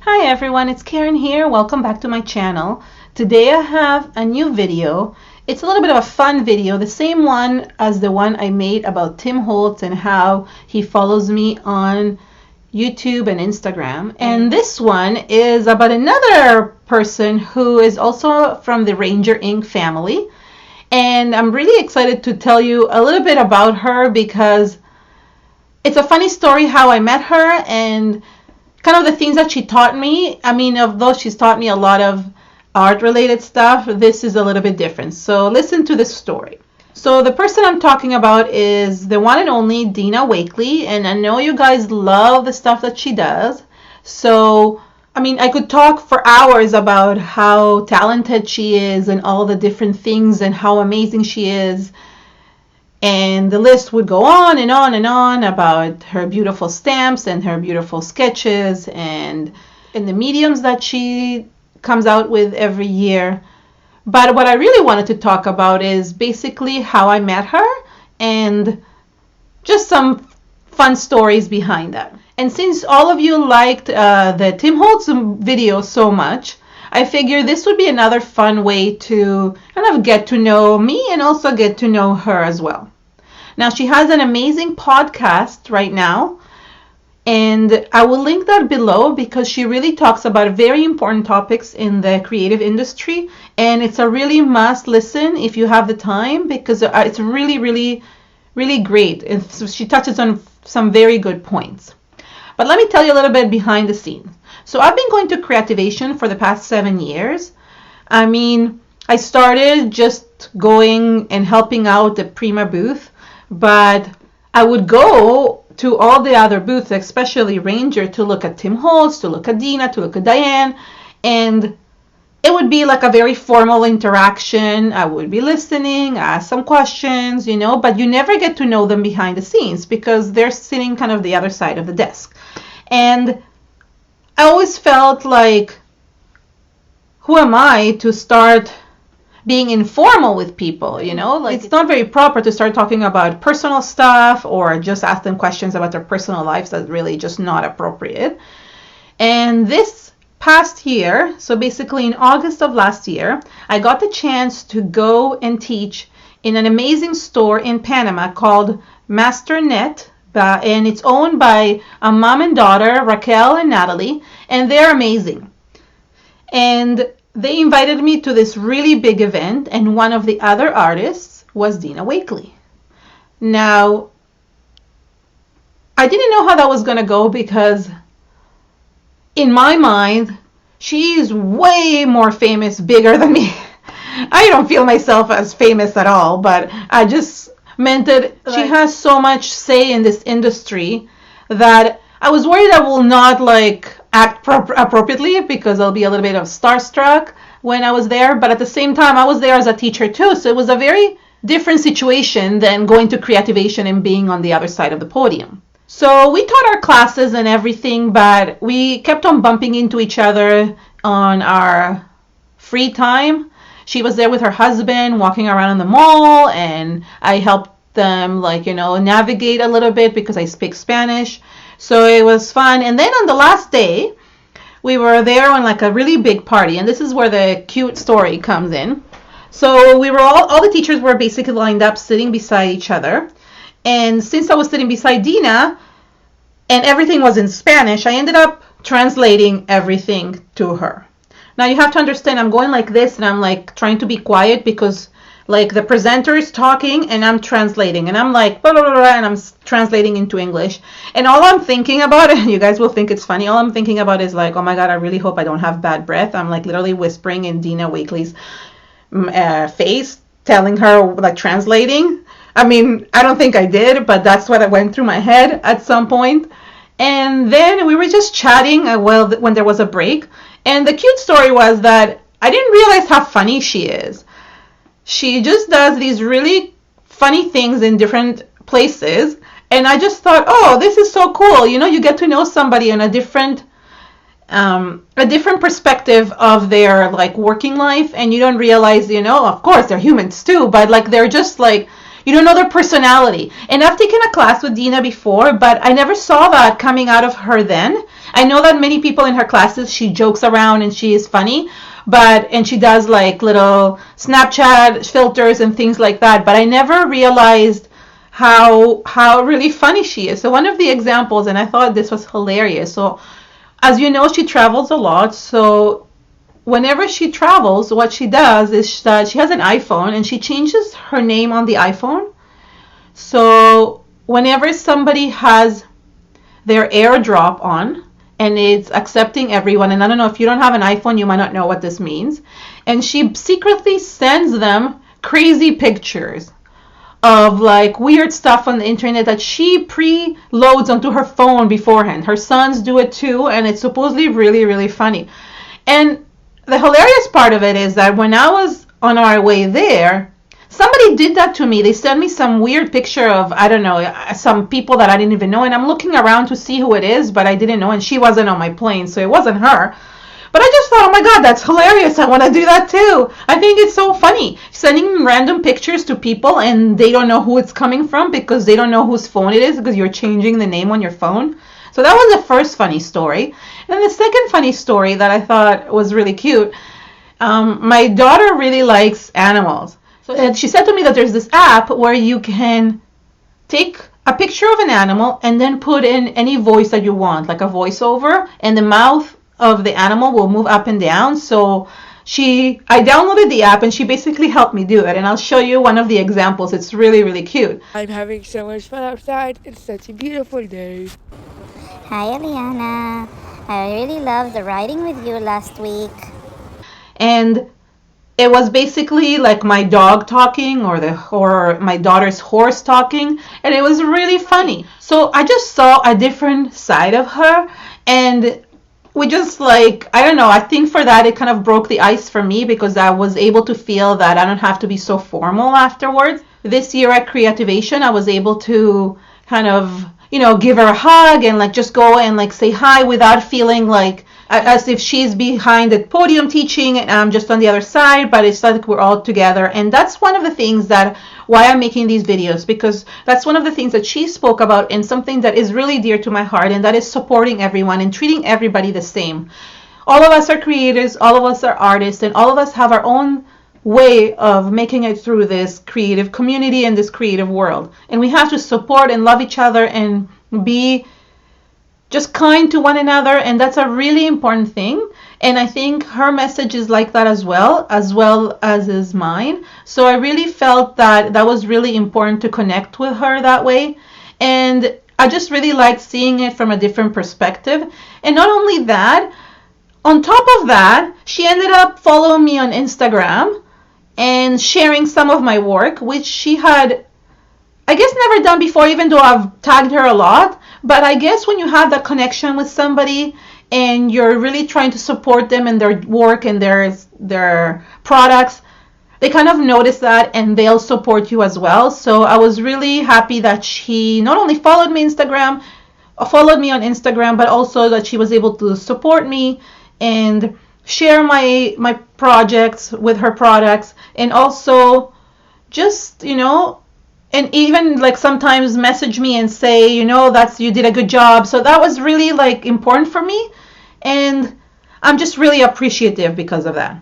Hi everyone, it's Karen here. Welcome back to my channel. Today I have a new video. It's a little bit of a fun video, the same one as the one I made about Tim Holtz and how he follows me on YouTube and Instagram. And this one is about another person who is also from the Ranger Inc. family. And I'm really excited to tell you a little bit about her because it's a funny story how I met her and kind of the things that she taught me. I mean, although she's taught me a lot of art related stuff, this is a little bit different. So listen to this story. So the person I'm talking about is the one and only Dina Wakley, and I know you guys love the stuff that she does. So I mean, I could talk for hours about how talented she is and all the different things and how amazing she is. And the list would go on and on and on about her beautiful stamps and her beautiful sketches and the mediums that she comes out with every year. But what I really wanted to talk about is basically how I met her and just some fun stories behind that. And since all of you liked the Tim Holtz video so much, I figured this would be another fun way to kind of get to know me and also get to know her as well. Now, she has an amazing podcast right now, and I will link that below because she really talks about very important topics in the creative industry, and it's a really must listen if you have the time because it's really, really, really great. And so she touches on some very good points. But let me tell you a little bit behind the scenes. So I've been going to Creativation for the past 7 years. I mean, I started just going and helping out the Prima booth, but I would go to all the other booths, especially Ranger, to look at Tim Holtz, to look at Dina, to look at Diane, and it would be like a very formal interaction. I would be listening, ask some questions, but you never get to know them behind the scenes because they're sitting kind of the other side of the desk. And I always felt like, who am I to start being informal with people, like it's not very proper to start talking about personal stuff or just ask them questions about their personal lives. That's really just not appropriate. And this past year, so basically in August of last year, I got the chance to go and teach in an amazing store in Panama called Master Net, and it's owned by a mom and daughter, Raquel and Natalie, and they're amazing. And they invited me to this really big event, and one of the other artists was Dina Wakley. Now, I didn't know how that was going to go because in my mind, she's way more famous, bigger than me. I don't feel myself as famous at all, but I just meant that she has so much say in this industry that I was worried I will not act appropriately because I'll be a little bit of starstruck when I was there. But at the same time, I was there as a teacher too. So it was a very different situation than going to Creativation and being on the other side of the podium. So we taught our classes and everything, but we kept on bumping into each other on our free time. She was there with her husband walking around in the mall, and I helped them navigate a little bit because I speak Spanish. So it was fun. And then on the last day, we were there on a really big party. And this is where the cute story comes in. So we were all the teachers were basically lined up sitting beside each other. And since I was sitting beside Dina and everything was in Spanish, I ended up translating everything to her. Now you have to understand, I'm going like this and I'm trying to be quiet because the presenter is talking and I'm translating and I'm blah, blah, blah, and I'm translating into English. And all I'm thinking about, and you guys will think it's funny, all I'm thinking about is oh my God, I really hope I don't have bad breath. I'm literally whispering in Dina Wakley's face, telling her, translating. I mean, I don't think I did, but that's what went through my head at some point. And then we were just chatting when there was a break. And the cute story was that I didn't realize how funny she is. She just does these really funny things in different places. And I just thought, oh, this is so cool. You get to know somebody on a different perspective of their working life. And you don't realize, of course, they're humans too. But they're just you don't know their personality. And I've taken a class with Dina before, but I never saw that coming out of her then. I know that many people in her classes, she jokes around and she is funny, and she does like little Snapchat filters and things like that, but I never realized how really funny she is. So one of the examples, and I thought this was hilarious. So as you know, she travels a lot. So whenever she travels, what she does is that she has an iPhone and she changes her name on the iPhone. So whenever somebody has their AirDrop on and it's accepting everyone, and I don't know, if you don't have an iPhone, you might not know what this means, and she secretly sends them crazy pictures of like weird stuff on the internet that she preloads onto her phone beforehand. Her sons do it too, and it's supposedly really, really funny. And the hilarious part of it is that when I was on our way there, somebody did that to me. They sent me some weird picture of, I don't know, some people that I didn't even know, and I'm looking around to see who it is, but I didn't know, and she wasn't on my plane, so it wasn't her. But I just thought, oh my God, that's hilarious. I want to do that too. I think it's so funny. Sending random pictures to people and they don't know who it's coming from because they don't know whose phone it is because you're changing the name on your phone. So that was the first funny story. And the second funny story that I thought was really cute, my daughter really likes animals. So she said to me that there's this app where you can take a picture of an animal and then put in any voice that you want, like a voiceover, and the mouth of the animal will move up and down. So I downloaded the app and she basically helped me do it, and I'll show you one of the examples. It's really, really cute. I'm having so much fun outside. It's such a beautiful day. Hi, Eliana. I really loved the riding with you last week. And it was basically like my dog talking or my daughter's horse talking, and it was really funny. So I just saw a different side of her, and we just like, I don't know, I think for that it kind of broke the ice for me because I was able to feel that I don't have to be so formal afterwards. This year at Creativation, I was able to kind of, give her a hug and like just go and like say hi without feeling like as if she's behind the podium teaching and I'm just on the other side, but it's like we're all together. And that's one of the things that why I'm making these videos, because that's one of the things that she spoke about and something that is really dear to my heart, and that is supporting everyone and treating everybody the same. All of us are creators, all of us are artists, and all of us have our own way of making it through this creative community and this creative world. And we have to support and love each other and be just kind to one another, and that's a really important thing. And I think her message is like that as well as is mine. So I really felt that that was really important to connect with her that way. And I just really liked seeing it from a different perspective. And not only that, on top of that, she ended up following me on Instagram and sharing some of my work, which she had, I guess, never done before, even though I've tagged her a lot. But I guess when you have that connection with somebody and you're really trying to support them in their work and their products, they kind of notice that and they'll support you as well. So I was really happy that she not only followed me on Instagram, but also that she was able to support me and share my projects with her products, and also just, and even like sometimes message me and say, you did a good job. So that was really like important for me, and I'm just really appreciative because of that.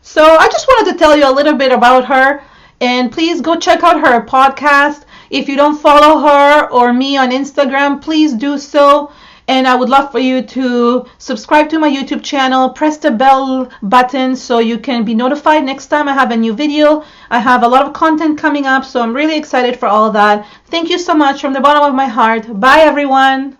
So I just wanted to tell you a little bit about her, and please go check out her podcast. If you don't follow her or me on Instagram, please do so. And I would love for you to subscribe to my YouTube channel, press the bell button so you can be notified next time I have a new video. I have a lot of content coming up, so I'm really excited for all of that. Thank you so much from the bottom of my heart. Bye, everyone.